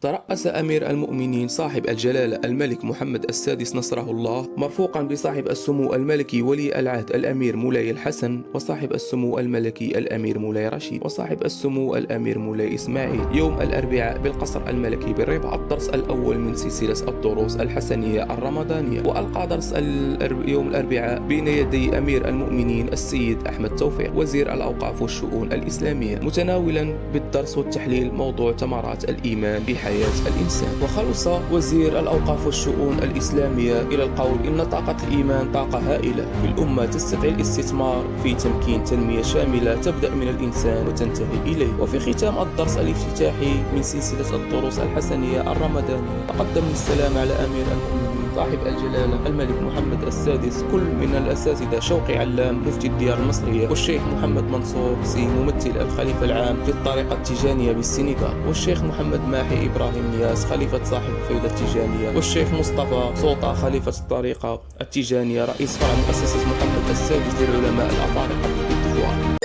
ترأس أمير المؤمنين صاحب الجلالة الملك محمد السادس نصره الله، مرفوقا بصاحب السمو الملكي ولي العهد الأمير مولاي الحسن، وصاحب السمو الملكي الأمير مولاي رشيد، وصاحب السمو الأمير مولاي إسماعيل، يوم الأربعاء بالقصر الملكي بالرباط، الدرس الأول من سلسلة الدروس الحسنية الرمضانية. وألقى درس يوم الأربعاء بين يدي أمير المؤمنين السيد أحمد توفيق وزير الأوقاف والشؤون الإسلامية، متناولا بالدرس والتحليل موضوع ثمرات الإيمان بحياة الإنسان. وخلص وزير الأوقاف والشؤون الإسلامية إلى القول إن طاقة الإيمان طاقة هائلة في الأمة تستدعي الاستثمار في تمكين تنمية شاملة تبدأ من الإنسان وتنتهي إليه. وفي ختام الدرس الافتتاحي من سلسلة الدروس الحسنية الرمضانية، تقدم للسلام على أمير المؤمنين صاحب الجلالة الملك محمد السادس كل من الأساتذة شوقي علام مفتي الديار المصرية، والشيخ محمد منصور سي ممثل الخليفة العام للطريقة التيجانية بالسنغال، والشيخ محمد ماحي إبراهيم نياس خليفة صاحب الفيضة التيجانية، والشيخ مصطفى صوطة خليفة الطريقة التيجانية رئيس فرع مؤسسة محمد السادس للعلماء الأفارقة بالدفوع.